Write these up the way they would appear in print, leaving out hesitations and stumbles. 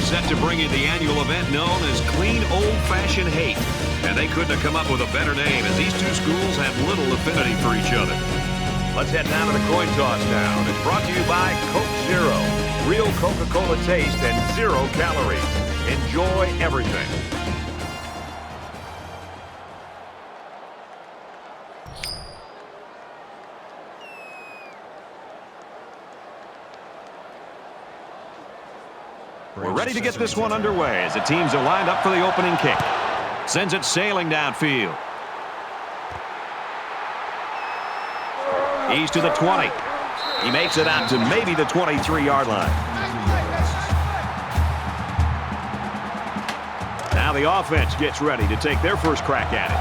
set to bring you the annual event known as Clean Old-Fashioned Hate. And they couldn't have come up with a better name, as these two schools have little affinity for each other. Let's head down to the coin toss now. And it's brought to you by Coke Zero. Real Coca-Cola taste and 0 calories. Enjoy everything. We're ready to get this one underway as the teams are lined up for the opening kick. Sends it sailing downfield. He's to the 20. He makes it out to maybe the 23-yard line. Now the offense gets ready to take their first crack at it.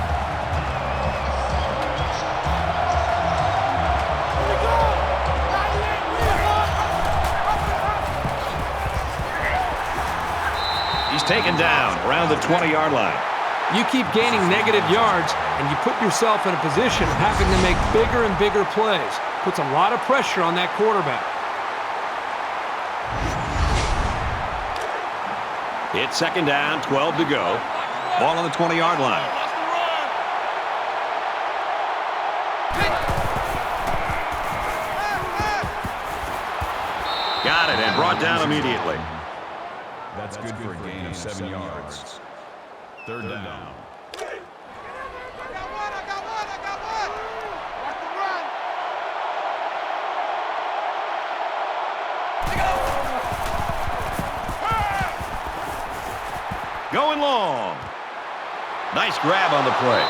He's taken down around the 20-yard line. You keep gaining negative yards, and you put yourself in a position of having to make bigger and bigger plays. Puts a lot of pressure on that quarterback. It's second down, 12 to go. Ball on the 20-yard line. Got it and brought down immediately. That's good for a gain of 7 yards. Third down. Going long. Nice grab on the play.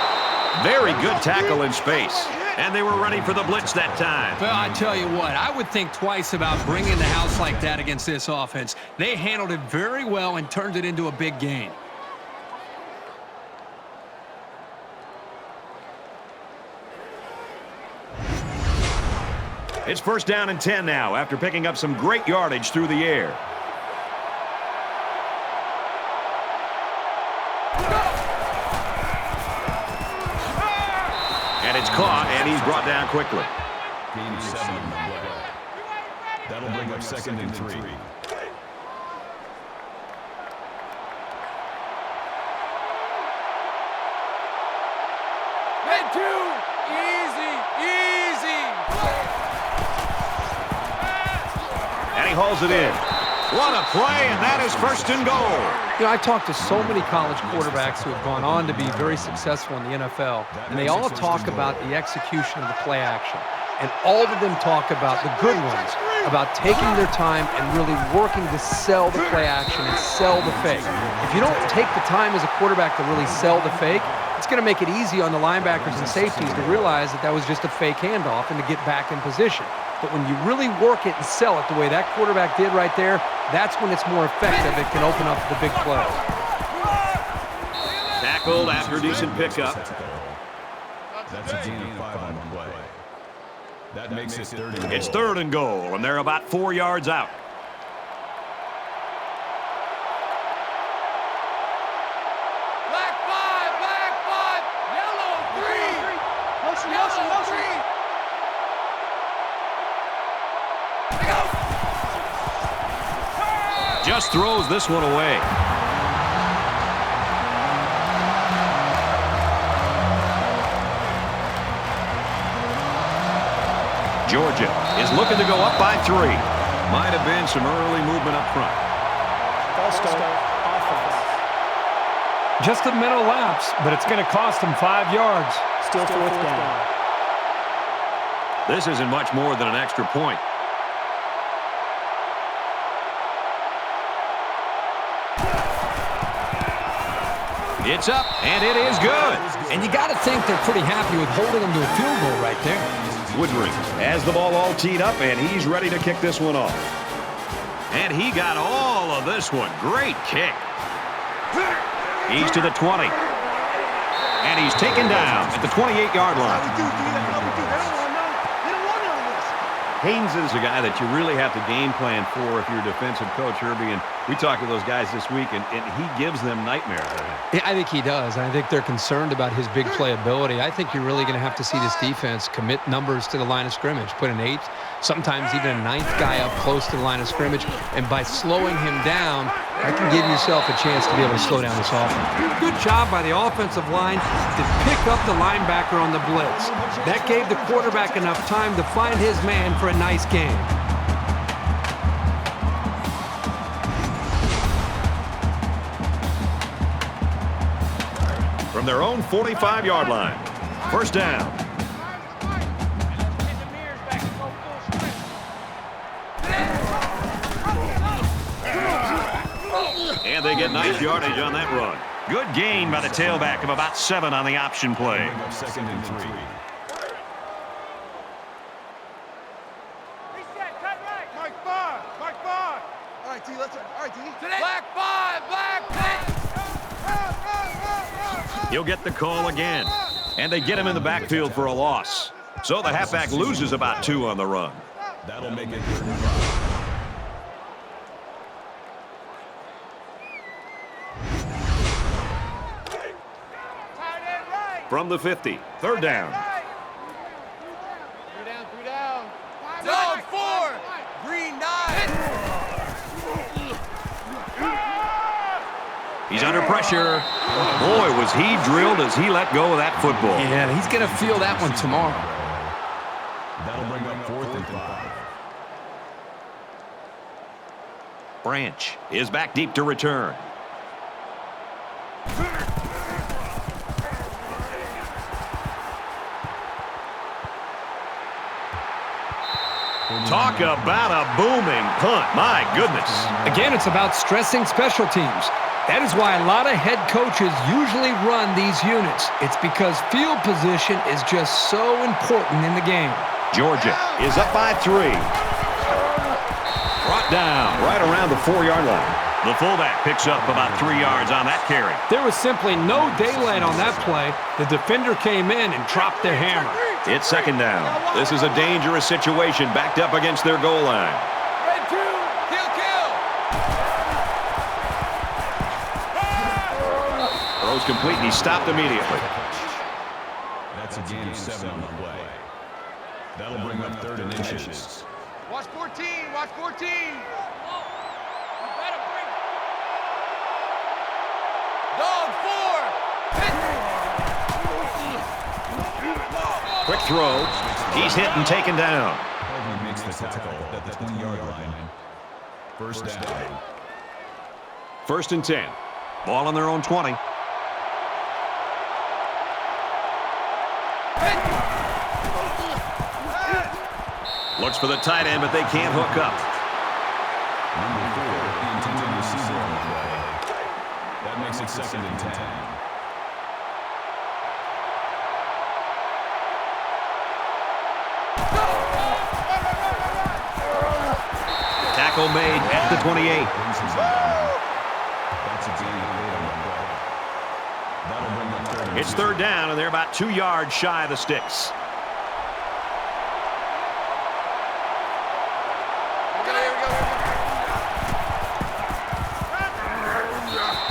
Very good tackle in space. And they were ready for the blitz that time. Well, I tell you what, I would think twice about bringing the house like that against this offense. They handled it very well and turned it into a big gain. It's first down and 10 now after picking up some great yardage through the air. And it's caught, and he's brought down quickly. Gain of 7 on the play. That'll bring up second and 3. And he hauls it in. What a play, and that is first and goal. You know, I talked to so many college quarterbacks who have gone on to be very successful in the NFL, and they all talk about the execution of the play action. And all of them talk about the good ones, about taking their time and really working to sell the play action and sell the fake. If you don't take the time as a quarterback to really sell the fake, it's going to make it easy on the linebackers and safeties to realize that that was just a fake handoff and to get back in position. But when you really work it and sell it the way that quarterback did right there, that's when it's more effective. It can open up the big play. Tackled after a decent pickup. That's a gain of 5 on the play. That makes it third and goal. It's third and goal, and they're about 4 yards out. Black 5, yellow 3. Yellow 3. Just throws this one away. Georgia is looking to go up by 3. Might have been some early movement up front. False start, offense. Just a mental lapse, but it's going to cost them 5 yards. Still fourth down. This isn't much more than an extra point. It's up, and it is good. And you got to think they're pretty happy with holding them to a field goal right there. Woodring has the ball all teed up, and he's ready to kick this one off. And he got all of this one. Great kick. He's to the 20. And he's taken down at the 28-yard line. Haynes is a guy that you really have to game plan for if you're a defensive coach, Herbie. And we talked to those guys this week, and he gives them nightmares. Yeah, I think he does. I think they're concerned about his big playability. I think you're really going to have to see this defense commit numbers to the line of scrimmage, put an 8th, sometimes even a 9th guy up close to the line of scrimmage. And by slowing him down, that can give yourself a chance to be able to slow down this offense. Good job by the offensive line to pick up the linebacker on the blitz. That gave the quarterback enough time to find his man for a nice game. From their own 45-yard line. First down. And they get nice yardage on that run. Good gain by the tailback of about 7 on the option play. Second and 3. Mike 5. All right, D, let's go. All right, D. Black 5, black 5. He'll get the call again. And they get him in the backfield for a loss. So the halfback loses about 2 on the run. That'll make it 3rd and 5. From the 50, 3rd down. 3 down. Dog 4. Green 9. He's under pressure. Boy, was he drilled as he let go of that football. Yeah, he's going to feel that one tomorrow. That'll bring up 4th and 5. Branch is back deep to return. Talk about a booming punt. My goodness. Again, it's about stressing special teams. That is why a lot of head coaches usually run these units. It's because field position is just so important in the game. Georgia is up by 3. Brought down right around the 4-yard line. The fullback picks up about 3 yards on that carry. There was simply no daylight on that play. The defender came in and dropped their hammer. It's 2nd down. This is a dangerous situation backed up against their goal line. Red 2. Kill. Throws complete and he stopped immediately. That's a gain of 7 on the play. That'll bring up 3rd and inches. Watch 14. Watch 14. Dog 4. Quick throw. He's hit and taken down. He makes the tackle at the 20-yard line. First down. 1st and 10. Ball on their own 20. Looks for the tight end, but they can't hook up. Number 4, the intended receiver on the play. That makes it 2nd and 10. Tackle made at the 28. That's a gain of 8 on the play. That'll bring up 3rd and It's 3rd down, and they're about 2 yards shy of the sticks.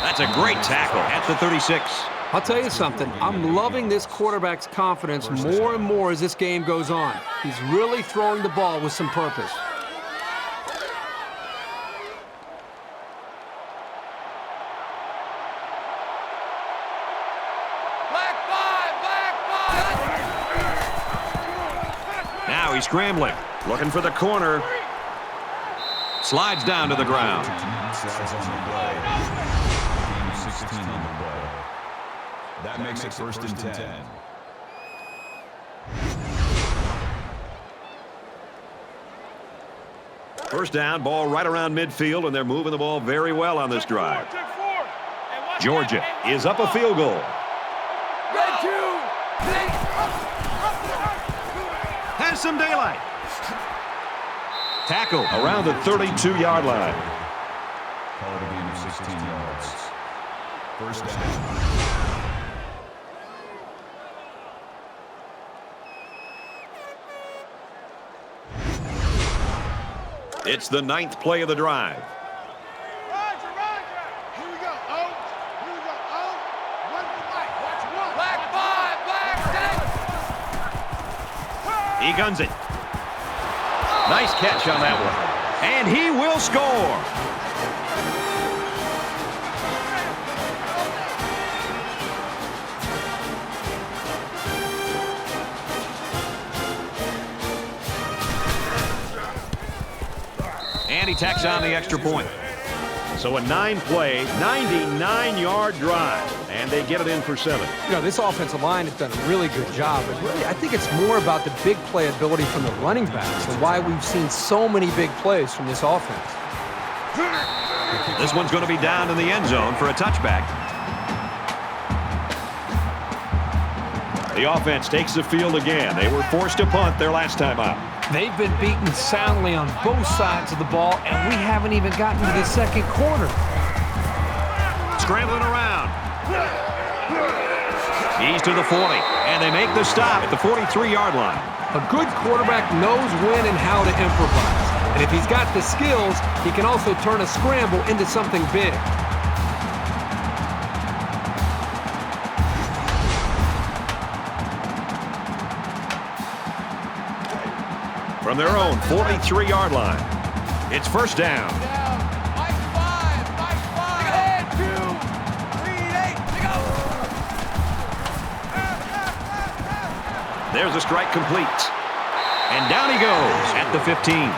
That's a great tackle at the 36. I'll tell you something. I'm loving this quarterback's confidence more and more as this game goes on. He's really throwing the ball with some purpose. Black 5. Now he's scrambling, looking for the corner. Slides down to the ground. Slides on the play. Gain of 16 on the play. That makes it 1st and 10. First down, ball right around midfield, and they're moving the ball very well on this drive. Georgia is up a field goal. Red 2. Has some daylight. Tackle around the 32-yard line. Call it a gain of 16 yards. First down. It's the 9th play of the drive. Roger. Here we go. Oh. One for Mike. Watch 1. Black 5. Black 6. He guns it. Nice catch on that one. And he will score. tacks on the extra point. So a 9-play, 99-yard drive, and they get it in for 7. You know, this offensive line has done a really good job, but really I think it's more about the big play ability from the running backs and why we've seen so many big plays from this offense. This one's going to be down in the end zone for a touchback. The offense takes the field again. They were forced to punt their last time out. They've been beaten soundly on both sides of the ball, and we haven't even gotten to the second quarter. Scrambling around. He's to the 40, and they make the stop at the 43-yard line. A good quarterback knows when and how to improvise. And if he's got the skills, he can also turn a scramble into something big. From their own 43-yard line, it's first down. There's a strike complete. And down he goes at the 15.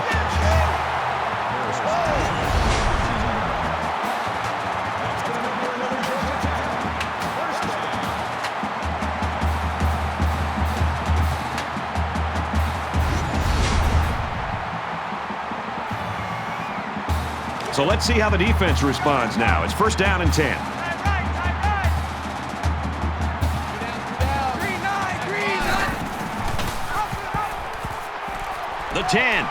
So let's see how the defense responds now. It's first down and 10. The 10.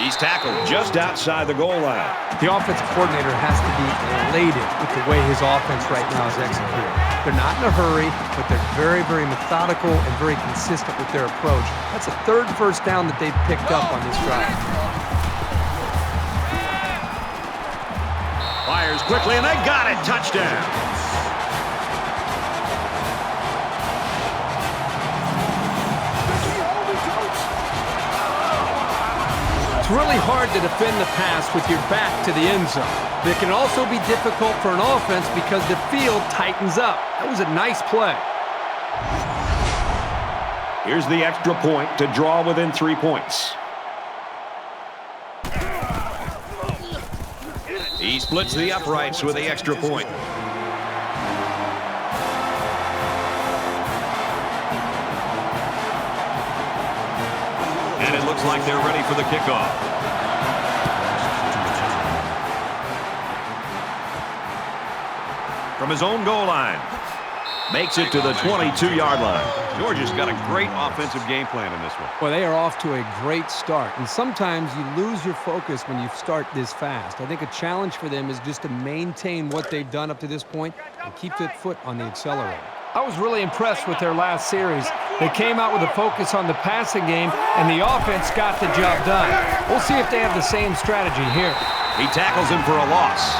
He's tackled just outside the goal line. The offensive coordinator has to be elated with the way his offense right now is executed. They're not in a hurry, but they're very, very methodical and very consistent with their approach. That's the third first down that they've picked up on this drive. Fires quickly, and they got it. Touchdown. It's really hard to defend the pass with your back to the end zone. But it can also be difficult for an offense because the field tightens up. That was a nice play. Here's the extra point to draw within 3 points. He splits the uprights with the extra point. And it looks like they're ready for the kickoff. From his own goal line. Makes it to the 22-yard line. Georgia's got a great offensive game plan in this one. Well, they are off to a great start. And sometimes you lose your focus when you start this fast. I think a challenge for them is just to maintain what they've done up to this point and keep their foot on the accelerator. I was really impressed with their last series. They came out with a focus on the passing game, and the offense got the job done. We'll see if they have the same strategy here. He tackles him for a loss.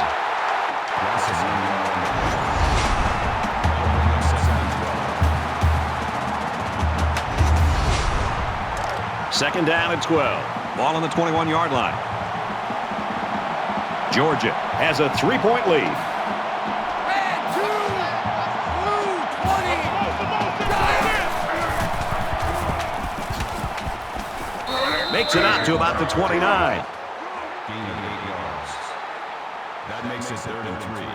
Second down at 12. Ball on the 21-yard line. Georgia has a 3-point lead. Makes it out to about the 29. Gain of 8 yards. That makes it 3rd and 3.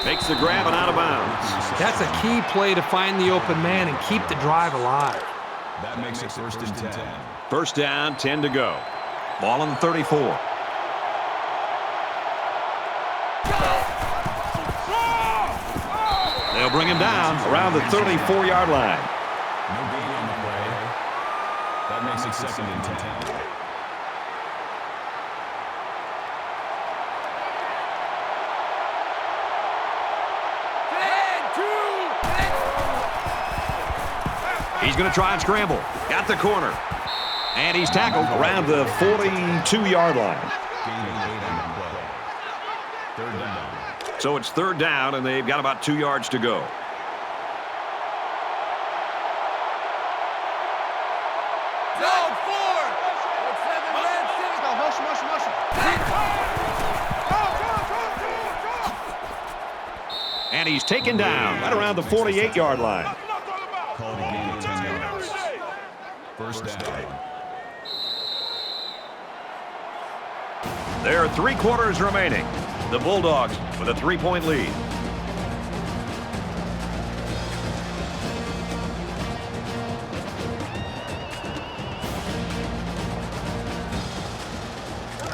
Makes the grab and out of bounds. That's a key play to find the open man and keep the drive alive. That makes it 1st and 10. First down, 10 to go. Ball on the 34. They'll bring him down around the 34-yard line. No gain on the play. That makes it 2nd and 10. He's going to try and scramble. Got the corner. And he's tackled around the 42-yard line. Gain of 8 on the play. 3rd down. So it's 3rd down, and they've got about 2 yards to go. And he's taken down right around the 48-yard line. Called a gain of 10 yards. First down. There are 3 quarters remaining. The Bulldogs with a 3-point lead.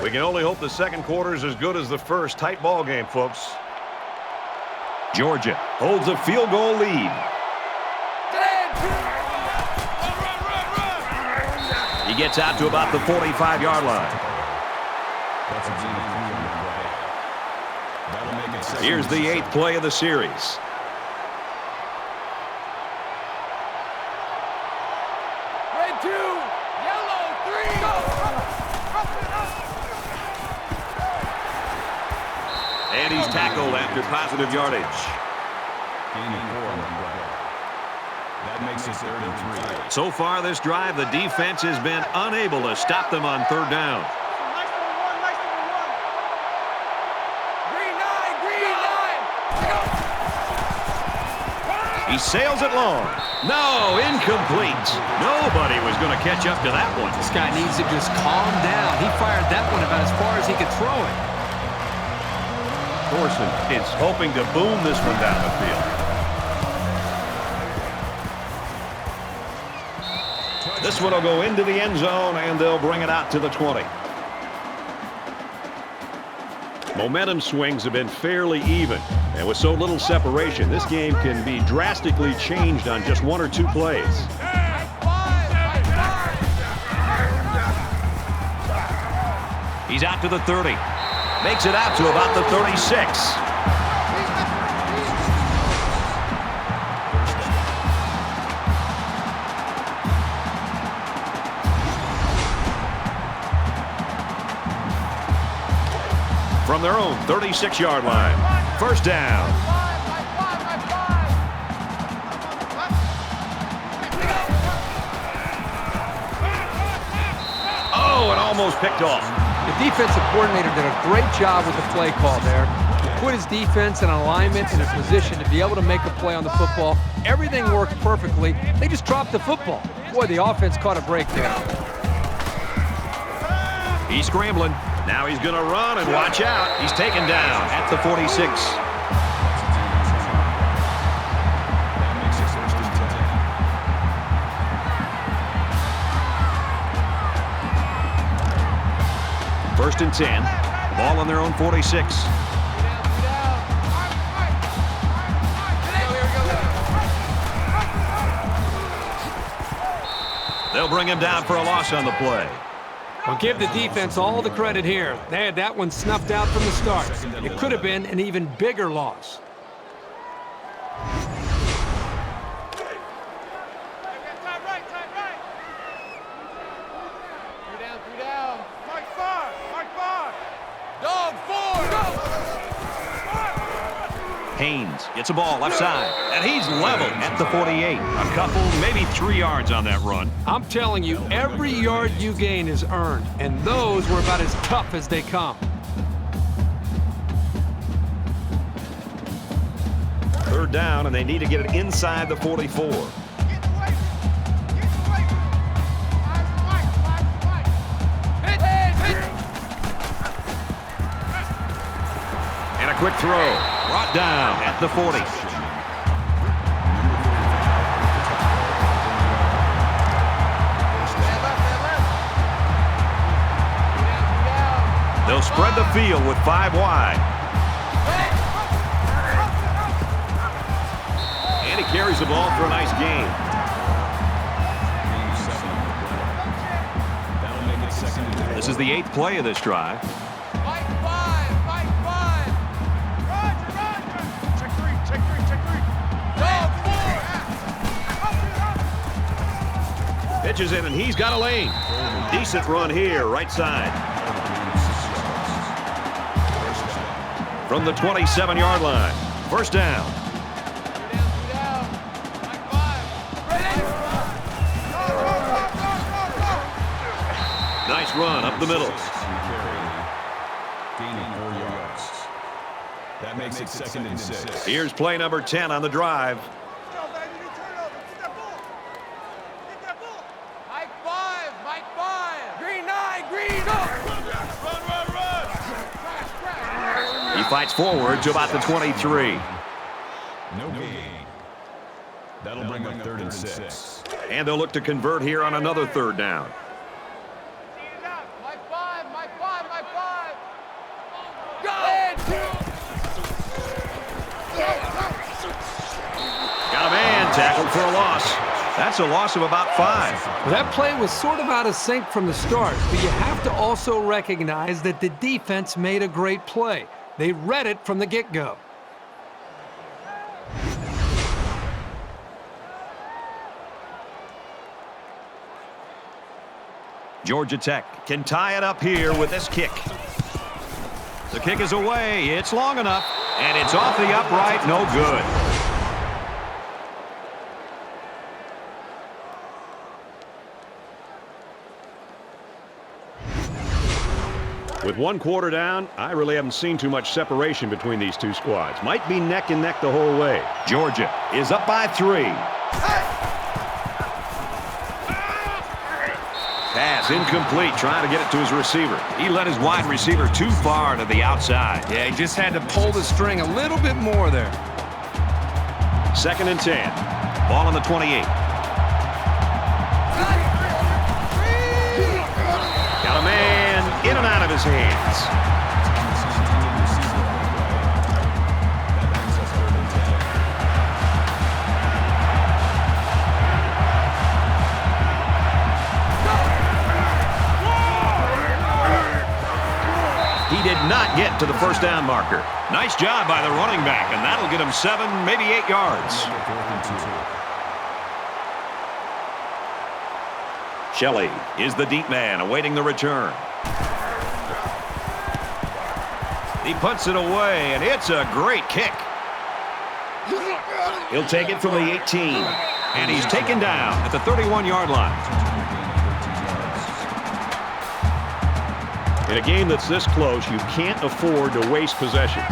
We can only hope the second quarter is as good as the first. Tight ball game, folks. Georgia holds a field goal lead. He gets out to about the 45-yard line. That's a gain of 3 on the play. That'll make it 7. Here's the 8th play of the series. Red 2, yellow 3, go! And he's tackled after positive yardage. Gain of 4 on the play. That makes it 3rd and 3. So far this drive, the defense has been unable to stop them on 3rd down. Nice number 1. Green 9. He sails it long. No, incomplete. Nobody was going to catch up to that one. This guy needs to just calm down. He fired that one about as far as he could throw it. Thorson is hoping to boom this one down the field. This one will go into the end zone, and they'll bring it out to the 20. Momentum swings have been fairly even, and with so little separation, this game can be drastically changed on just 1 or 2 plays. He's out to the 30. Makes it out to about the 36. From their own 36-yard line. First down. Oh, it almost picked off. The defensive coordinator did a great job with the play call there. He put his defense in alignment in a position to be able to make a play on the football. Everything worked perfectly. They just dropped the football. Boy, the offense caught a break there. He's scrambling. Now he's going to run, and watch out. He's taken down at the 46. That makes it 1st and 10. First and 10. Ball on their own 46. They'll bring him down for a loss on the play. Well, give the defense all the credit here. They had that one snuffed out from the start. It could have been an even bigger loss. Time right. 3 down. Mike 5. Dog 4, go! Haynes gets a ball left side, and he's leveled at the 48. A couple, maybe 3 yards on that run. I'm telling you, every yard you gain is earned, and those were about as tough as they come. 3rd down, and they need to get it inside the 44. Get away! Hit! And a quick throw. Brought down at the 40. They'll spread the field with 5 wide. And he carries the ball for a nice gain. Gain of 7 on the play. That'll make it 2nd and 10. This is the 8th play of this drive. Mike 5. Roger. Check 3. Dog 4. Pitches in, and he's got a lane. Decent run here, right side. From the 27-yard line. First down. 3 down. Mike 5. Ready? Nice run up the middle. Gaining 4 yards. That That makes it 2nd and 6. Here's play number 10 on the drive. Go, baby. You turn over. Get that ball. Get that ball. Mike 5. Mike 5. Green 9. Green. Go. Run, run, run. Crash, crash. He fights forward to about the 23. No gain. That'll bring up 3rd and 6. And they'll look to convert here on another 3rd down. Mike 5. Mike 5. Mike 5. Go. Got a man tackled for a loss. That's a loss of about 5. Well, that play was sort of out of sync from the start, but you have to also recognize that the defense made a great play. They read it from the get-go. Georgia Tech can tie it up here with this kick. The kick is away. It's long enough, and it's off the upright. No good. With 1 quarter down, I really haven't seen too much separation between these two squads. Might be neck and neck the whole way. Georgia is up by 3. Pass incomplete, trying to get it to his receiver. He let his wide receiver too far to the outside. Yeah, he just had to pull the string a little bit more there. 2nd and 10. Ball on the 28. Got a man in and out of his hands. He did not get to the 1st down marker. Nice job by the running back, and that'll get him 7, maybe 8 yards. Shelley is the deep man awaiting the return. He puts it away, and it's a great kick. He'll take it from the 18, and he's taken down at the 31-yard line. In a game that's this close, you can't afford to waste possessions.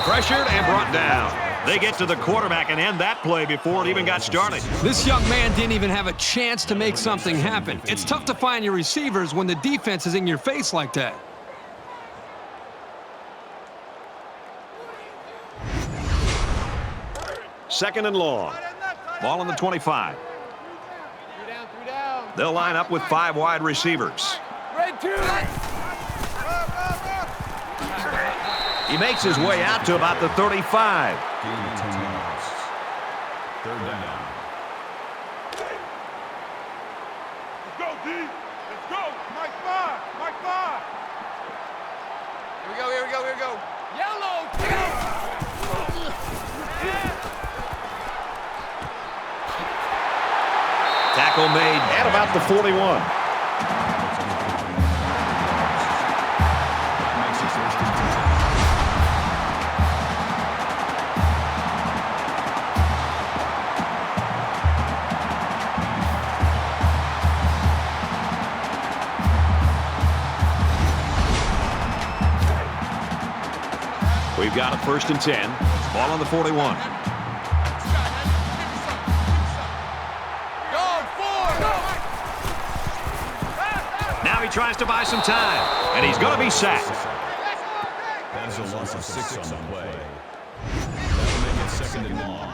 Pressured and brought down. They get to the quarterback and end that play before it even got started. This young man didn't even have a chance to make something happen. It's tough to find your receivers when the defense is in your face like that. Second and long. Ball on the 25. 3 down. They'll line up with 5 wide receivers. Red 2. He makes his way out to about the 35. Gain of 10 yards. 3rd down. Let's go, D. Let's go. Mike 5. Mike 5. Here we go. Yellow. Tackle made at about the 41. Makes it 1st and 10. We've got a 1st and 10. Ball on the 41. Now he tries to buy some time, and he's going to be sacked. That is a loss of 6 on the play. That'll make it 2nd and long.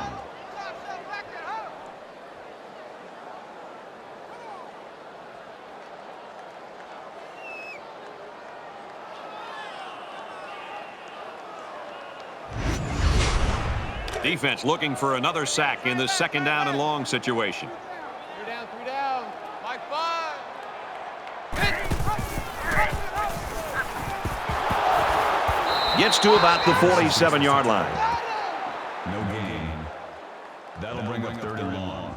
Defense looking for another sack in this 2nd down and long situation. 3 down. Mike 5. Gets to about the 47-yard line. No gain. That'll bring up 3rd and long.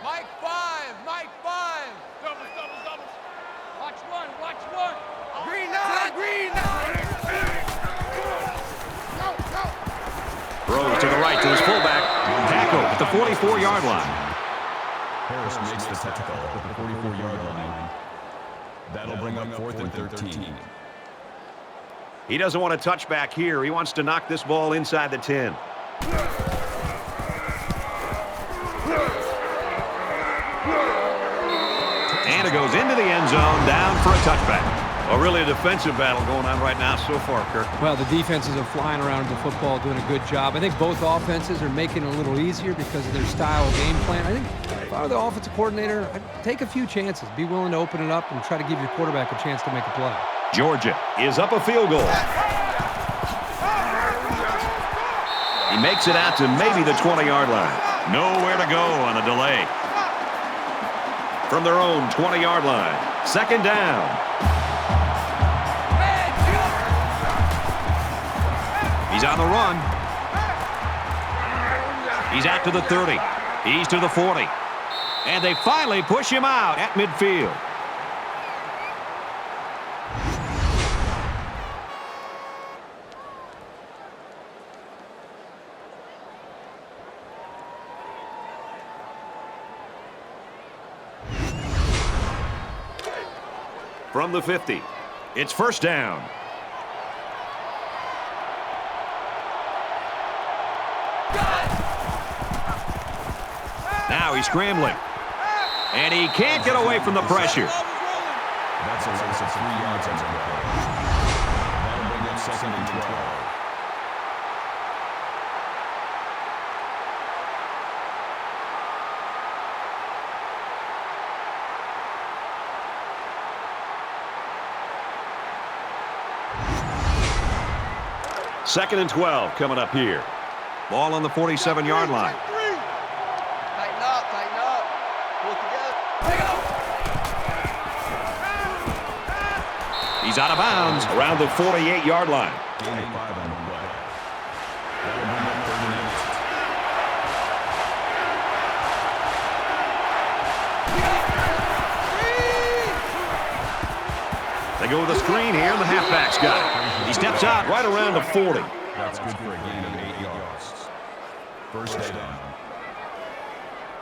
Mike 5. Mike 5. Doubles. Watch one. Green 9. Throws to the right to his fullback. Tackle at the 44-yard line. Harris makes the tackle at the 44-yard line. That'll bring up 4th and 13. He doesn't want to touch back here. He wants to knock this ball inside the 10. And it goes into the end zone, down for a touchback. Well, really a defensive battle going on right now so far, Kirk. Well, the defenses are flying around the football, doing a good job. I think both offenses are making it a little easier because of their style of game plan. I think if I were the offensive coordinator, I'd take a few chances. Be willing to open it up and try to give your quarterback a chance to make a play. Georgia is up a field goal. He makes it out to maybe the 20-yard line. Nowhere to go on the delay. From their own 20-yard line. 2nd down. He's on the run. He's out to the 30. He's to the 40. And they finally push him out at midfield. From the 50, it's 1st down. Now he's scrambling. And he can't get away from the pressure. That's a loss of 3 yards on the play. That'll bring up 2nd and 12. Second and 12 coming up here. Ball on the 47-yard line. Tighten up. Pull together. He's out of bounds around the 48-yard line. Gain of 5 on the play. That'll bring up 3rd and 8. They go with a screen here, and the halfback's got it. He steps out right around the 40. That's good for a gain of 8 yards. 1st down.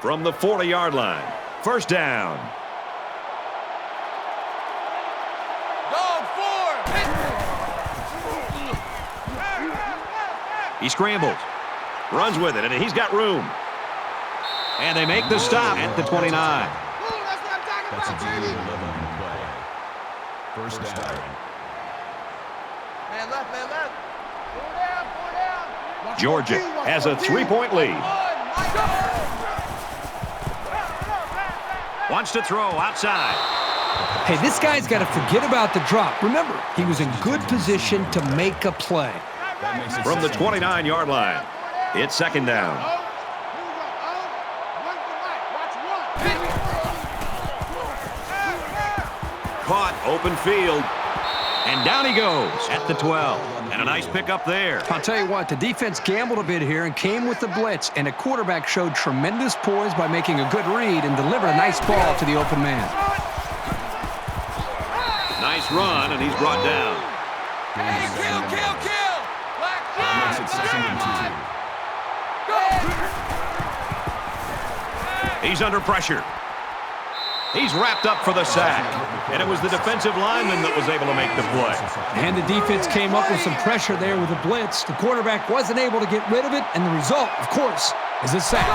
From the 40-yard line. 1st down. Go 4. He scrambles. Runs with it, and he's got room. And they make the stop at the 29. That's a gain of 11 on the play. 1st down. Man left. Pull down. Georgia has a 3-point lead. Wants to throw outside. Hey, this guy's got to forget about the drop. Remember, he was in good position to make a play. From the 29-yard line, it's 2nd down. Caught, open field. And down he goes at the 12. And a nice pickup there. I'll tell you what, the defense gambled a bit here and came with the blitz, and the quarterback showed tremendous poise by making a good read and delivered a nice ball to the open man. Nice run, and he's brought down. Hey, kill. Black That makes it 2nd and 2. He's under pressure. He's wrapped up for the sack. And it was the defensive lineman that was able to make the play. And the defense came up with some pressure there with a blitz. The quarterback wasn't able to get rid of it, and the result, of course, is a sack.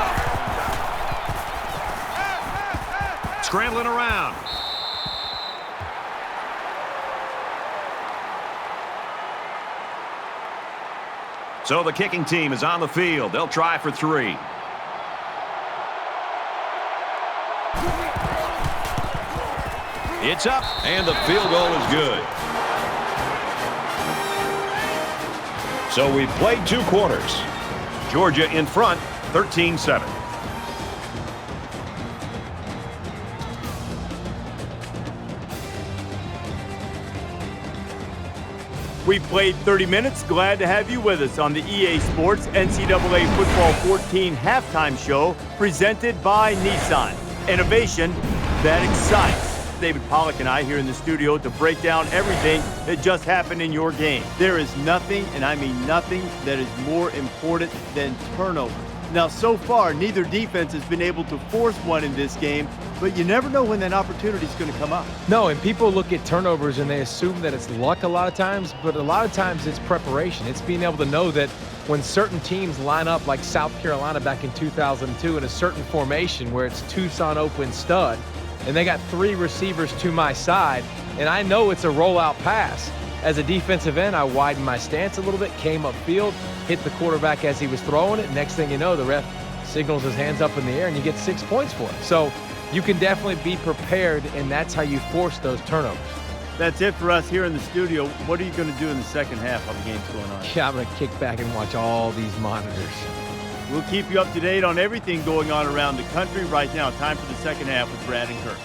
Scrambling around. So the kicking team is on the field. They'll try for 3. It's up, and the field goal is good. So we've played 2 quarters. Georgia in front, 13-7. We played 30 minutes. Glad to have you with us on the EA Sports NCAA Football 14 halftime show presented by Nissan. Innovation that excites. David Pollack and I here in the studio to break down everything that just happened in your game. There is nothing, and I mean nothing, that is more important than turnovers. Now, so far, neither defense has been able to force one in this game, but you never know when that opportunity is going to come up. No, and people look at turnovers and they assume that it's luck a lot of times, but a lot of times it's preparation. It's being able to know that when certain teams line up like South Carolina back in 2002 in a certain formation where it's Tucson open stud, and they got 3 receivers to my side, and I know it's a rollout pass. As a defensive end, I widened my stance a little bit, came upfield, hit the quarterback as he was throwing it. Next thing you know, the ref signals his hands up in the air, and you get 6 points for it. So you can definitely be prepared, and that's how you force those turnovers. That's it for us here in the studio. What are you going to do in the second half while the game's going on? Yeah, I'm going to kick back and watch all these monitors. We'll keep you up to date on everything going on around the country. Right now, time for the second half with Brad and Kirk.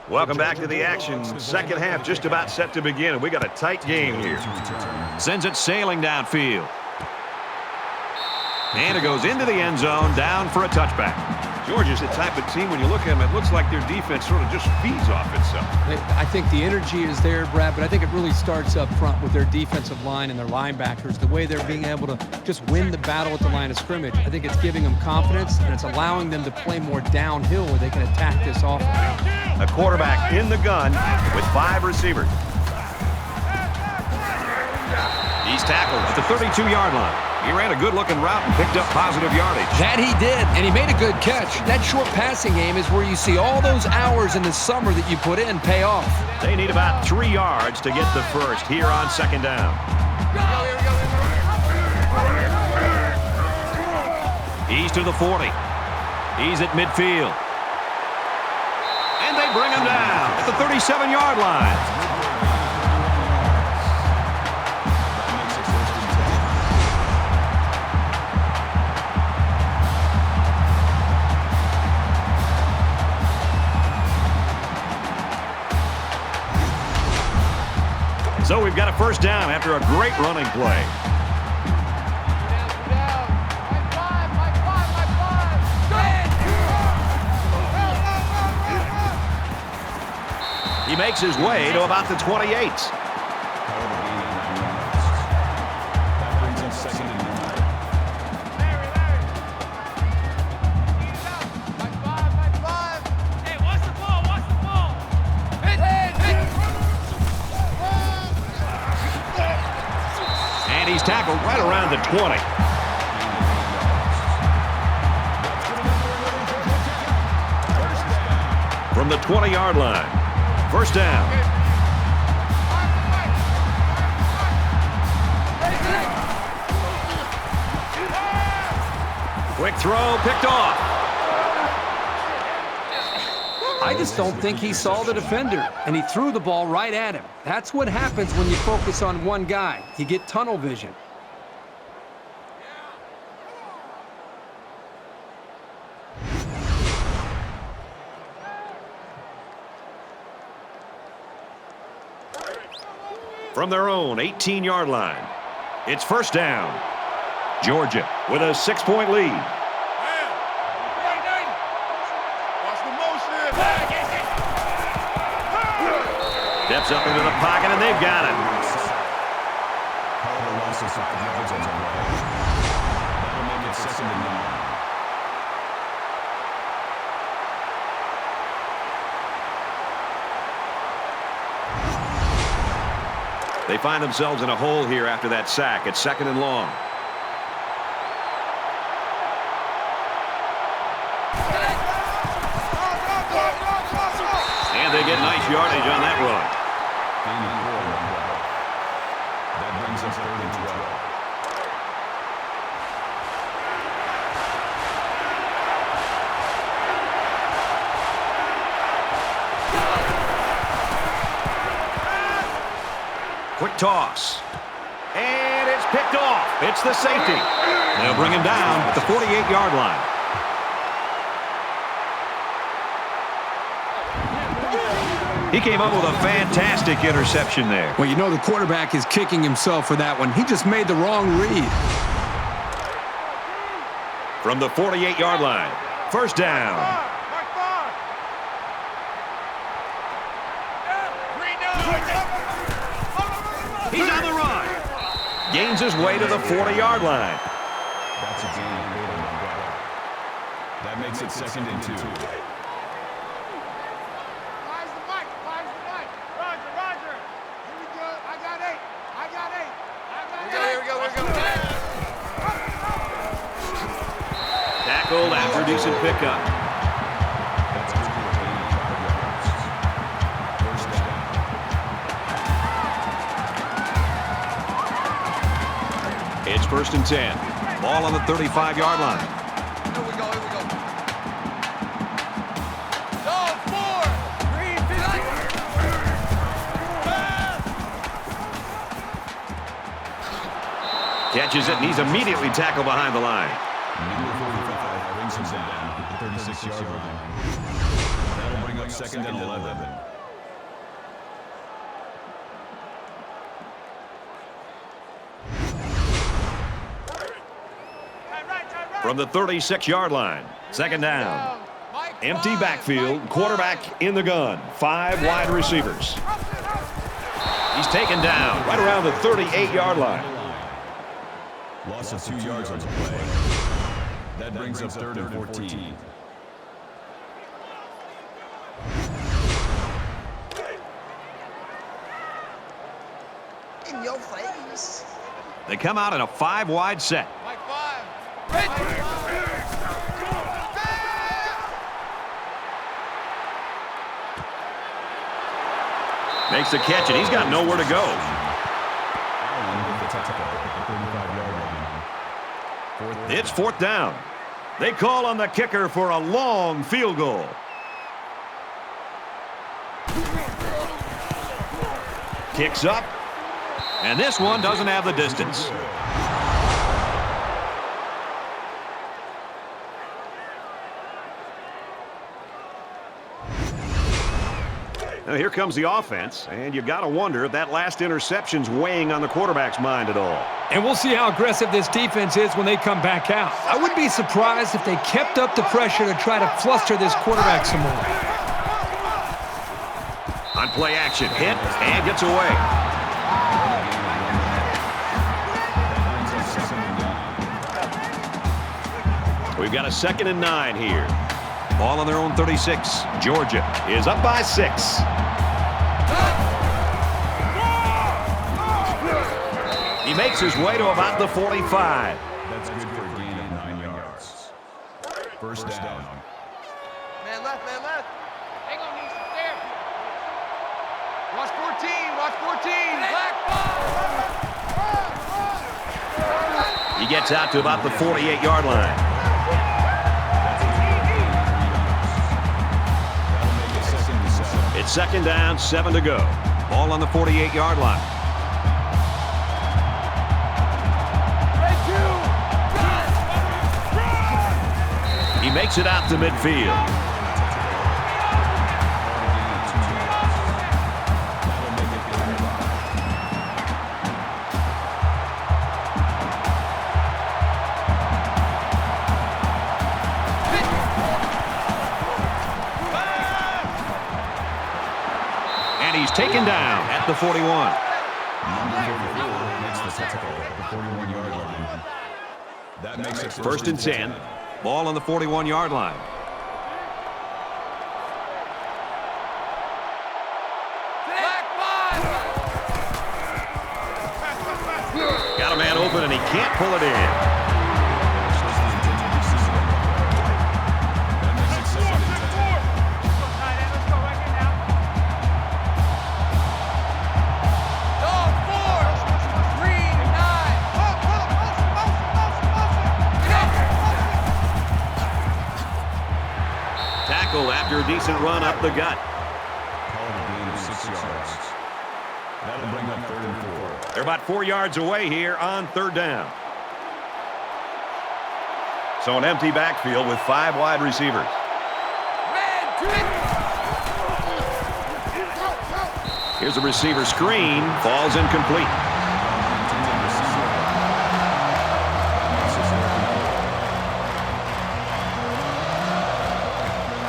Welcome back to the action. Second half just about set to begin, and we got a tight game here. Sends it sailing downfield. And it goes into the end zone, down for a touchback. Georgia's the type of team, when you look at them, it looks like their defense sort of just feeds off itself. I think the energy is there, Brad, but I think it really starts up front with their defensive line and their linebackers, the way they're being able to just win the battle at the line of scrimmage. I think it's giving them confidence, and it's allowing them to play more downhill where they can attack this offense. A quarterback in the gun with 5 receivers. He's tackled at the 32-yard line. He ran a good-looking route and picked up positive yardage. That he did, and he made a good catch. That short passing game is where you see all those hours in the summer that you put in pay off. They need about 3 yards to get the first here on second down. He's to the 40. He's at midfield. And they bring him down at the 37-yard line. So we've got a first down after a great running play. He makes his way to about the 28. That brings us second and 9. Hey, watch the ball, watch the ball. And he's tackled right around the 20. From the 20-yard line. First down. Quick throw, picked off. I just don't think he saw the defender, and he threw the ball right at him. That's what happens when you focus on one guy. You get tunnel vision. From their own 18-yard line. It's first down. Georgia with a 6-point lead. Watch the motion. Steps up into the pocket, and they've got it. However, loss of 5 yards on the play. That'll make it second and 9. They find themselves in a hole here after that sack. It's second and long. And they get nice yardage on that run. Gain of 4 on the play. That brings us third and 12. Quick toss. And it's picked off. It's the safety. They'll bring him down at the 48-yard line. He came up with a fantastic interception there. Well, you know the quarterback is kicking himself for that one. He just made the wrong read. From the 48-yard line. First down. He's on the run. Gains his way to the 40-yard line. That's a gain of 8 on the play. That makes it 2nd and 2. Where's the mic? Where's the mic? Roger, Roger. Here we go. I got 8. I got 8. I got 8. Here we go. Here we go. Tackled after a decent pickup. That's good for 85 yards. First down. It's 1st and 10. Ball on the 35-yard line. Here we go. Here we go. Dog 4. Green 50. Catches it, and he's immediately tackled behind the line. Number 45 brings him down at the 36-yard line. That'll bring up 2nd and 11. From the 36-yard line, 2nd down. Empty backfield, quarterback in the gun. 5 wide receivers. He's taken down right around the 38-yard line. Loss of 2 yards on the play. That brings up 3rd and 14. In your face. They come out in a 5-wide set. Mike 5. Mike 5. Makes the catch, and he's got nowhere to go. It's 4th down. They call on the kicker for a long field goal. Kicks up, and this one doesn't have the distance. Now here comes the offense, and you got to wonder if that last interception's weighing on the quarterback's mind at all. And we'll see how aggressive this defense is when they come back out. I wouldn't be surprised if they kept up the pressure to try to fluster this quarterback some more. On play action, hit, and gets away. We've got a 2nd and 9 here. Ball on their own 36. Georgia is up by 6. He makes his way to about the 45. That's good for a gain of 9 yards. First down. Man left, man left. Hang on, knees there. Watch 14, watch 14. Black ball. He gets out to about the 48-yard line. It's 2nd down, 7 to go. Ball on the 48-yard line. He makes it out to midfield. And he's taken down at the 41. Number 44 makes the tackle at the 41-yard line. That makes it 1st and 10. Ball on the 41-yard line. Got a man open, and he can't pull it in. After a decent run up the gut. Call it a gain of 6 yards. That'll bring up 3rd and 4. They're about 4 yards away here on 3rd down. So an empty backfield with 5 wide receivers. Here's a receiver screen. Falls incomplete.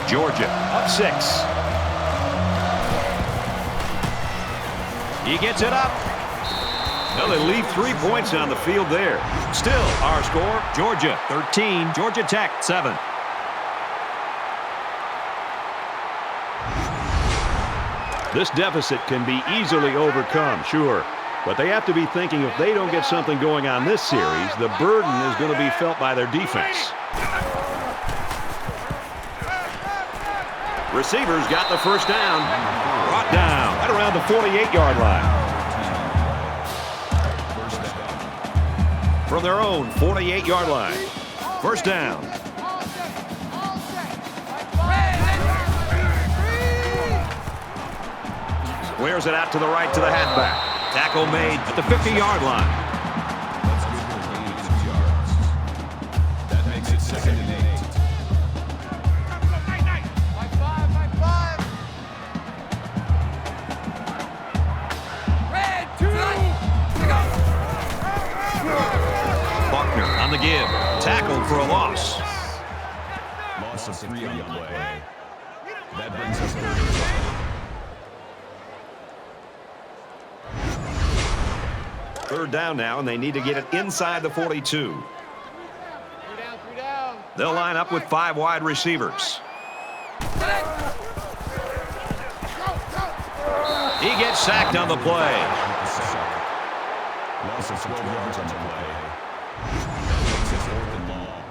Georgia up 6. He gets it up. Well, they leave 3 points on the field there. Still, our score, Georgia 13, Georgia Tech 7. This deficit can be easily overcome, sure. But they have to be thinking if they don't get something going on this series, the burden is going to be felt by their defense. Receivers got the first down. Brought down right around the 48-yard line. From their own 48-yard line. First down. Squares it out to the right to the halfback. Tackle made at the 50-yard line. That makes it 2nd and 8. Buckner on the give. Tackled for a loss. Loss of 3 on the play. That brings us 3rd and 10. Third down now, and they need to get it inside the 42. 3 down. They'll line up with 5 wide receivers. He gets sacked on the play. Loss of 12 yards on the play. That makes it 4th and long.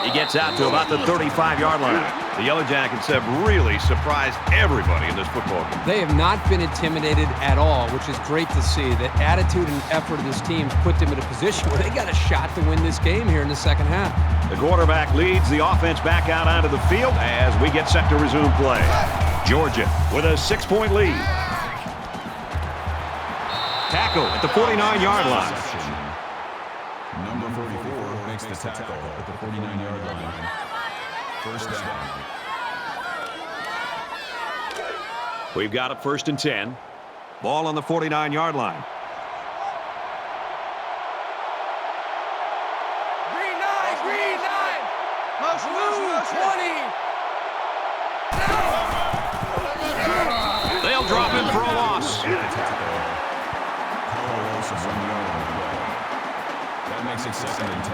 He gets out to about the 35-yard line. The Yellow Jackets have really surprised everybody in this football game. They have not been intimidated at all, which is great to see. The attitude and effort of this team put them in a position where they got a shot to win this game here in the second half. The quarterback leads the offense back out onto the field as we get set to resume play. Georgia with a 6-point lead. Tackle at the 49-yard line. Number 44 makes the tackle at the 49-yard line. First down. We've got a 1st and 10. Ball on the 49-yard line. Green 9. Move 20. They'll drop him for a loss. That makes it 2nd and 10.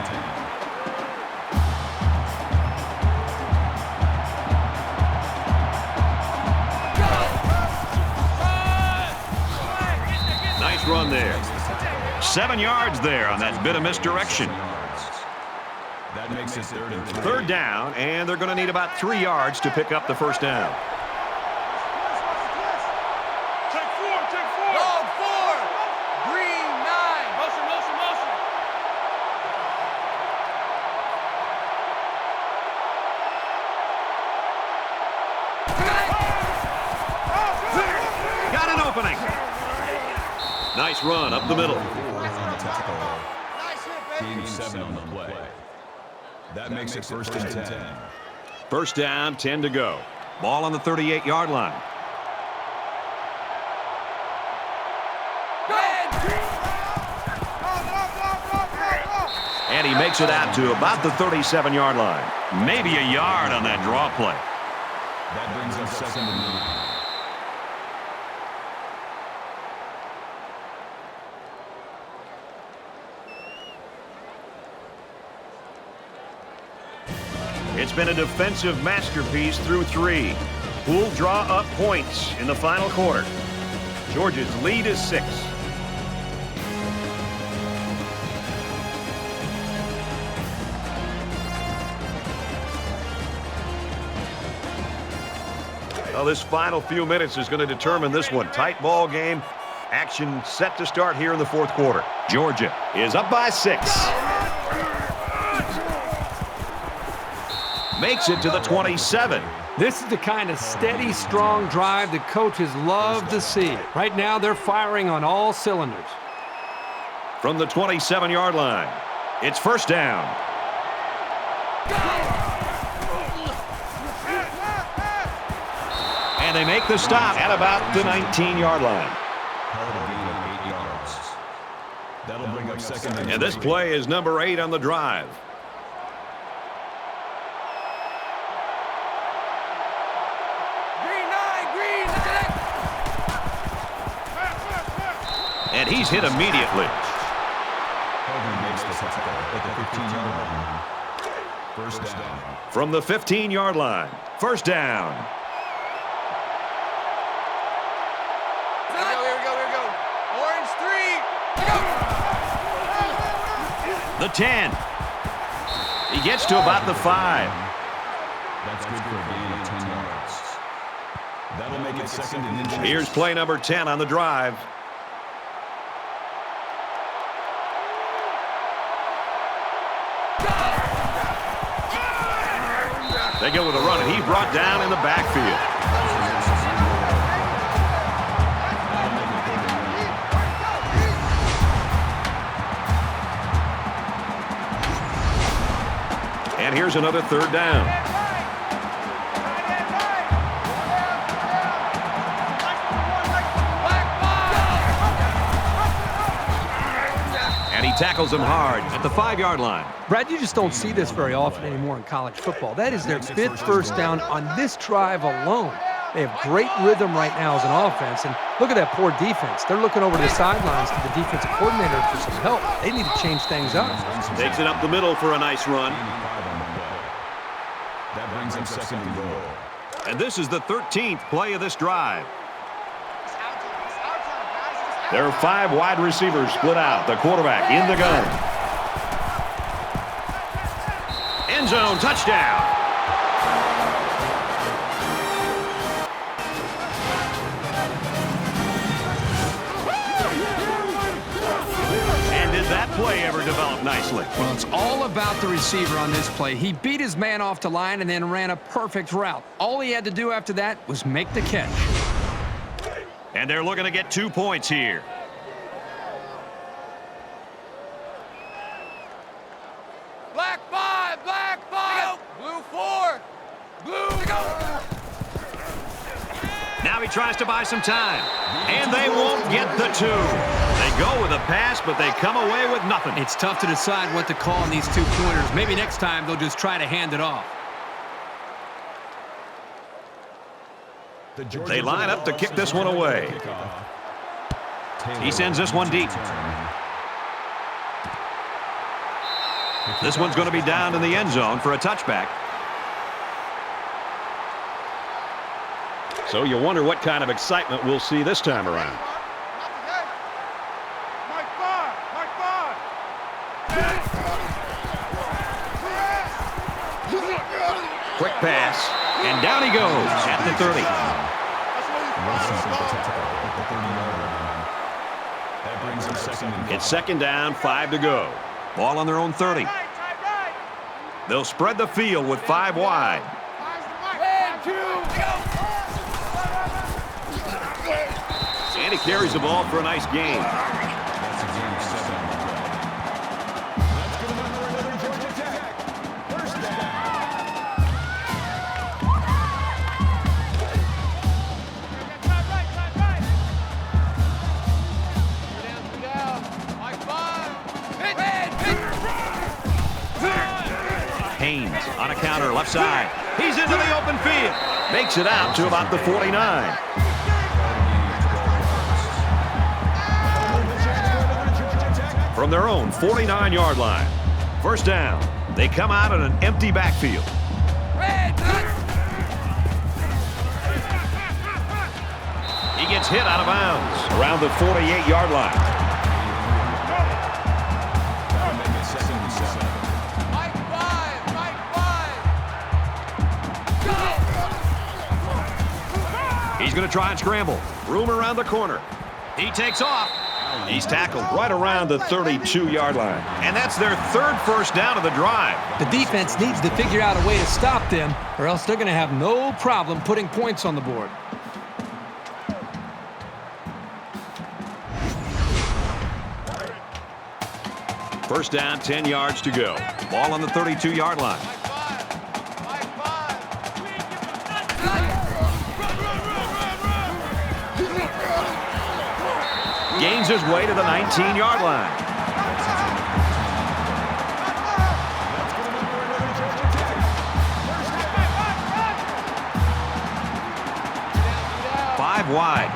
Nice run there. 7 yards there on that bit of misdirection. That makes it 3rd and 3. Third down, and they're going to need about 3 yards to pick up the first down. Check 4. Go 4. Green 9. Motion. Got an opening. Nice run up the middle. On the tackle. Nice hit, baby. Gain 7 on the play. That makes it 1st and 10. First down, 10 to go. Ball on the 38-yard line. And he makes it out to about the 37-yard line. Maybe a yard on that draw play. That brings us 2nd and 9. It's been a defensive masterpiece through 3. Who'll draw up points in the final quarter? Georgia's lead is 6. Well, this final few minutes is going to determine this one. Tight ball game. Action set to start here in the 4th quarter. Georgia is up by 6. Makes it to the 27. This is the kind of steady, strong drive that coaches love to see. Right now, they're firing on all cylinders. From the 27-yard line, it's first down. And they make the stop at about the 19-yard line. Held a gain of 8 yards. That'll bring up second and And this play is number 8 on the drive. And he's hit immediately. Hogan makes the tackle at the 15-yard line. First down. From the 15-yard line. First down. Here we go. Orange 3. The 10. He gets to about the 5. That's good for a gain of 10 yards. That'll make it second and inches. Here's play number 10 on the drive. They go with a run, and he brought down in the backfield. And here's another third down. And he tackles him hard at the 5-yard line. Brad, you just don't see this very often anymore in college football. That is their 5th first down on this drive alone. They have great rhythm right now as an offense, and look at that poor defense. They're looking over the sidelines to the defensive coordinator for some help. They need to change things up. Takes it up the middle for a nice run. That brings him second and goal. And this is the 13th play of this drive. There are 5 wide receivers split out. The quarterback in the gun. End zone touchdown. And did that play ever develop nicely? Well, it's all about the receiver on this play. He beat his man off the line and then ran a perfect route. All he had to do after that was make the catch. And they're looking to get 2 points here. Black 5, blue 4, blue go. Now he tries to buy some time. And they won't get the 2. They go with a pass, but they come away with nothing. It's tough to decide what to call on these 2-pointers. Maybe next time they'll just try to hand it off. They line up to kick this one away. He sends this one deep. This one's going to be down in the end zone for a touchback. So you wonder what kind of excitement we'll see this time around. Quick pass, and down he goes at the 30. That brings him second and goal. It's second down, 5 to go. Ball on their own 30. They'll spread the field with 5 wide. And he carries the ball for a nice gain. That's a gain of 7 on the play. Let's get another Georgia Tech. First down. Haynes on a counter, left side. He's into the open field. Makes it out to about the 49. From their own 49-yard line. First down. They come out in an empty backfield. He gets hit out of bounds around the 48-yard line. He's going to try and scramble. Room around the corner. He takes off. He's tackled right around the 32-yard line. And that's their 3rd first down of the drive. The defense needs to figure out a way to stop them, or else they're going to have no problem putting points on the board. First down, 10 yards to go. Ball on the 32-yard line. finds his way to the 19-yard line. Five wide.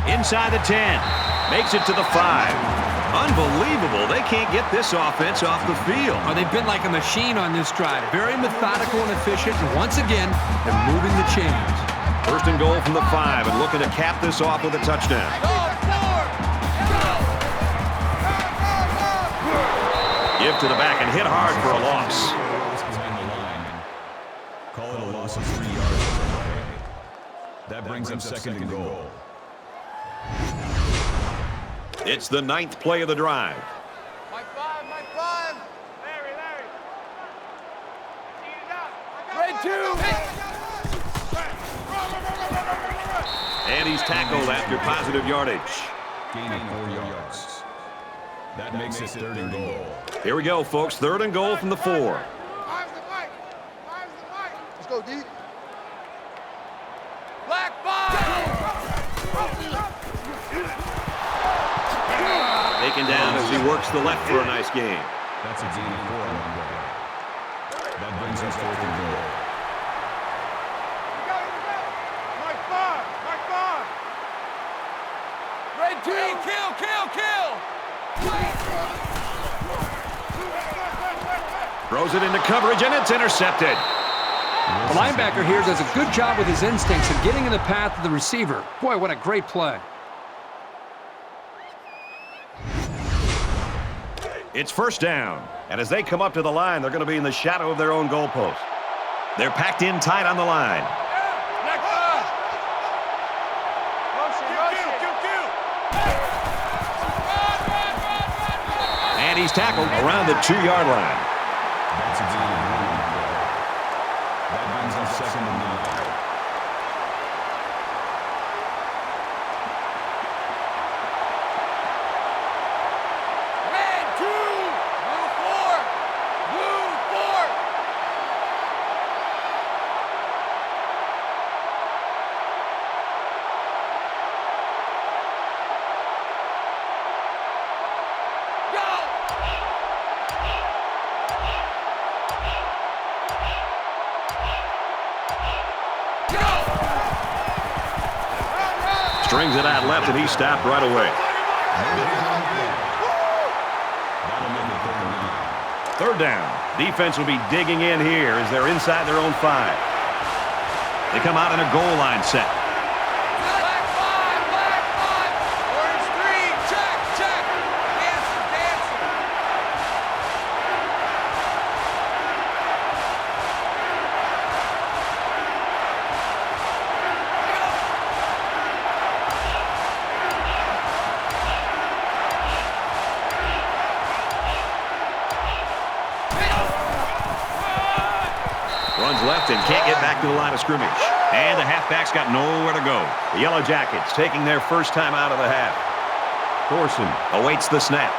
Inside the 10. Makes it to the 5. Unbelievable. They can't get this offense off the field. Oh, they've been like a machine on this drive. Very methodical and efficient. And once again, they're moving the chains. First and goal from the 5 and looking to cap this off with a touchdown. Give to the back and hit hard for a loss. Call it a loss of 3 yards. That brings up second and goal. It's the 9th play of the drive. Mike 5. Larry. Red 2. And he's tackled after positive yardage. Gaining 4 yards. That makes it third and goal. Here we go, folks. Third and goal from the 4. Five's the Mike. Let's go, D. Black 5. Taken down as he works the left for a nice game. That's a gain of 4 on the way. That brings us fourth and goal. Mike 5. Red 2. Kill. Throws it into coverage, and it's intercepted. The linebacker here does a good job with his instincts and getting in the path of the receiver. Boy, what a great play. It's first down. And as they come up to the line, they're going to be in the shadow of their own goalpost. They're packed in tight on the line. And he's tackled around the 2-yard line. That's a gain of 1 on the play. That brings us second and 9. Strings it out left, and he stopped right away. Third down. Defense will be digging in here as they're inside their own 5. They come out in a goal line set. Black 5. Orange 3. Check. Dancing. Runs left and can't get back to the line of scrimmage. And the halfback's got nowhere to go. The Yellow Jackets taking their first time out of the half. Thorson awaits the snap.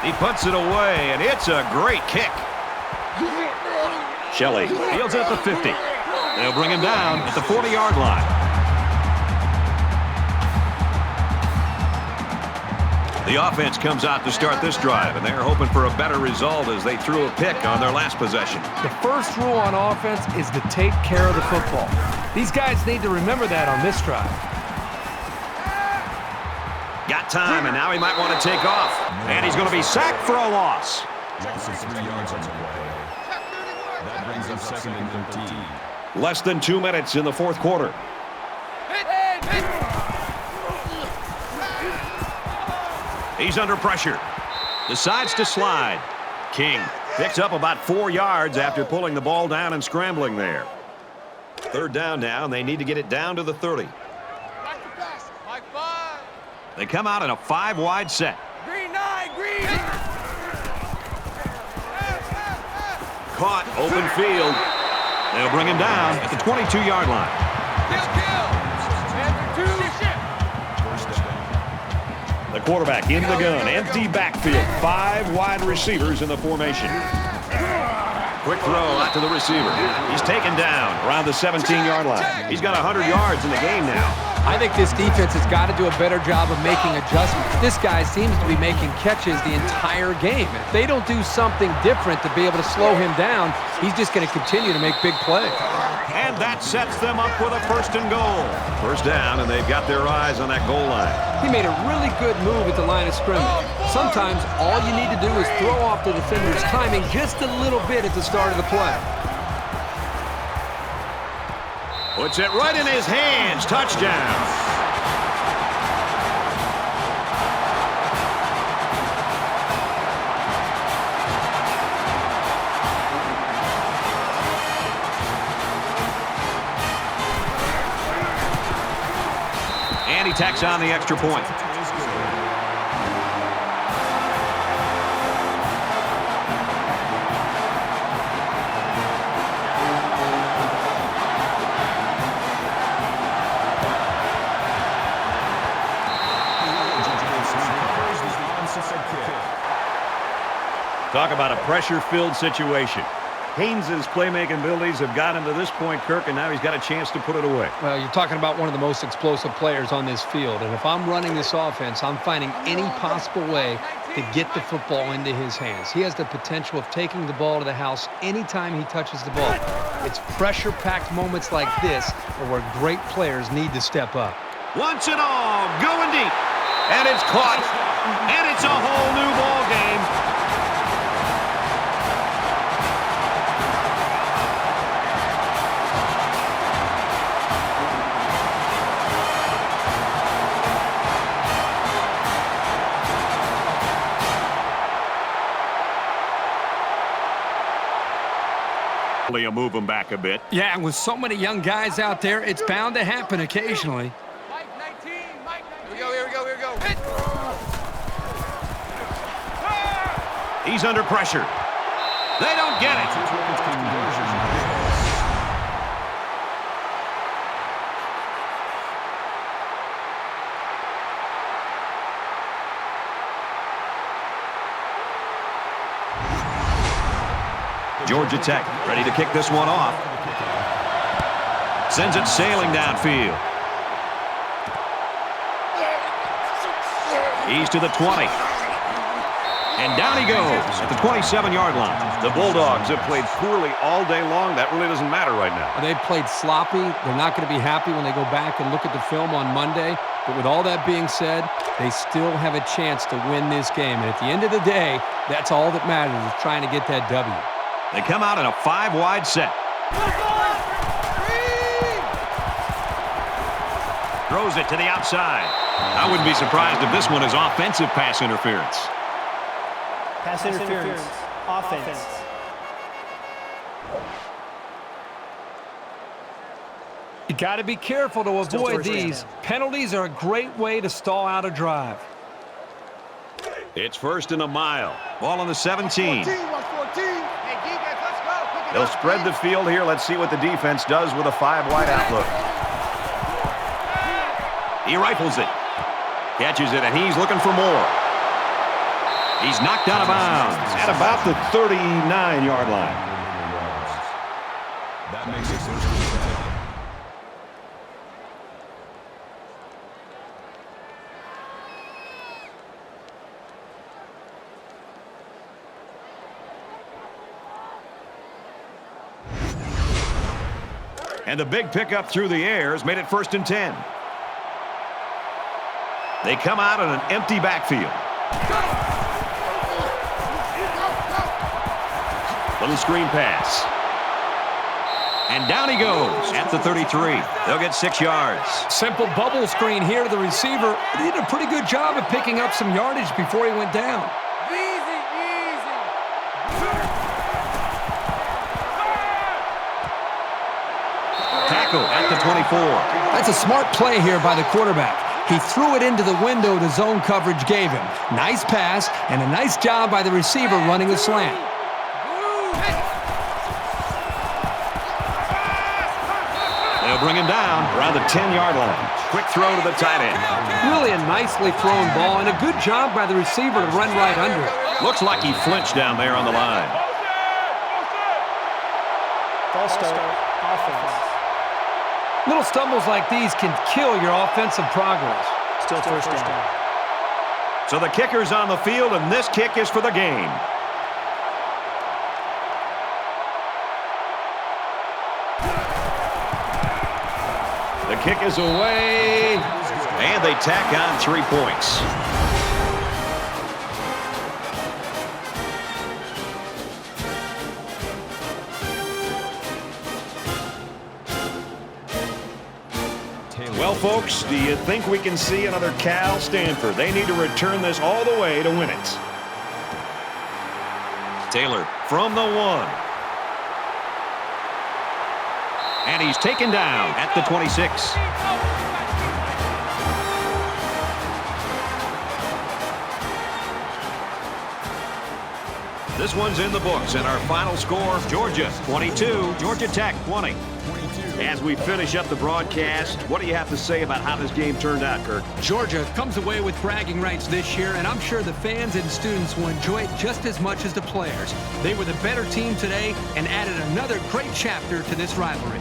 He puts it away, and it's a great kick. Shelley fields it at the 50. They'll bring him down at the 40-yard line. The offense comes out to start this drive, and they're hoping for a better result as they threw a pick on their last possession. The first rule on offense is to take care of the football. These guys need to remember that on this drive. Got time, and now he might want to take off. And he's going to be sacked for a loss. Loss of 3 yards on the play. That brings up second and 13. Less than 2 minutes in the fourth quarter. He's under pressure. Decides to slide. King picks up about 4 yards after pulling the ball down and scrambling there. Third down now, and they need to get it down to the 30. They come out in a 5-wide set. Green 9. Caught, open field. They'll bring him down at the 22-yard line. The quarterback in the gun, empty backfield, 5 wide receivers in the formation. Quick throw out to the receiver. He's taken down around the 17-yard line. He's got 100 yards in the game now. I think this defense has got to do a better job of making adjustments. This guy seems to be making catches the entire game. If they don't do something different to be able to slow him down, he's just going to continue to make big plays. And that sets them up with a 1st and goal. First down, and they've got their eyes on that goal line. He made a really good move at the line of scrimmage. Sometimes all you need to do is throw off the defender's timing just a little bit at the start of the play. Puts it right in his hands. Touchdown. And he tacks on the extra point. Talk about a pressure-filled situation. Haynes' playmaking abilities have got him to this point, Kirk, and now he's got a chance to put it away. Well, you're talking about one of the most explosive players on this field, and if I'm running this offense, I'm finding any possible way to get the football into his hands. He has the potential of taking the ball to the house anytime he touches the ball. It's pressure-packed moments like this where great players need to step up. Wants it all, going deep, and it's caught, and it's a whole new ball game. He'll move him back a bit. Yeah, and with so many young guys out there, it's bound to happen occasionally. Mike 19, Mike 19. Here we go. Hit. He's under pressure. They don't get it. Georgia Tech ready to kick this one off. Sends it sailing downfield. He's to the 20. And down he goes at the 27-yard line. The Bulldogs have played poorly all day long. That really doesn't matter right now. They've played sloppy. They're not going to be happy when they go back and look at the film on Monday. But with all that being said, they still have a chance to win this game. And at the end of the day, that's all that matters, is trying to get that W. They come out in a 5-wide set. Throws it to the outside. I wouldn't be surprised if this one is offensive pass interference. Pass interference. Offense. You got to be careful to avoid these. Penalties are a great way to stall out a drive. It's 1st and a mile. Ball on the 17. 14. Hey, defense, let's go. They'll spread the field here. Let's see what the defense does with a 5-wide outlook. He rifles it. Catches it, and he's looking for more. He's knocked out of bounds at about the 39-yard line. That makes it 1st and 10. And the big pickup through the air has made it 1st and 10. They come out on an empty backfield. Little screen pass. And down he goes at the 33. They'll get 6 yards. Simple bubble screen here to the receiver. He did a pretty good job of picking up some yardage before he went down. Easy. Tackle at the 24. That's a smart play here by the quarterback. He threw it into the window the zone coverage gave him. Nice pass and a nice job by the receiver running the slant. They'll bring him down around the 10-yard line. Quick throw to the tight end. Really a nicely thrown ball and a good job by the receiver to run right under it. Looks like he flinched down there on the line. Ball start, offense. Little stumbles like these can kill your offensive progress. Still first down. So the kicker's on the field, and this kick is for the game. The kick is away, and they tack on 3 points. Well, folks, do you think we can see another Cal Stanford? They need to return this all the way to win it. Taylor from the 1. And he's taken down at the 26. This one's in the books, and our final score, Georgia 22, Georgia Tech 20. As we finish up the broadcast, what do you have to say about how this game turned out, Kirk? Georgia comes away with bragging rights this year, and I'm sure the fans and students will enjoy it just as much as the players. They were the better team today and added another great chapter to this rivalry.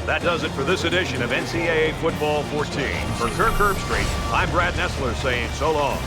That does it for this edition of NCAA Football 14. For Kirk Herbstreit, I'm Brad Nessler saying so long.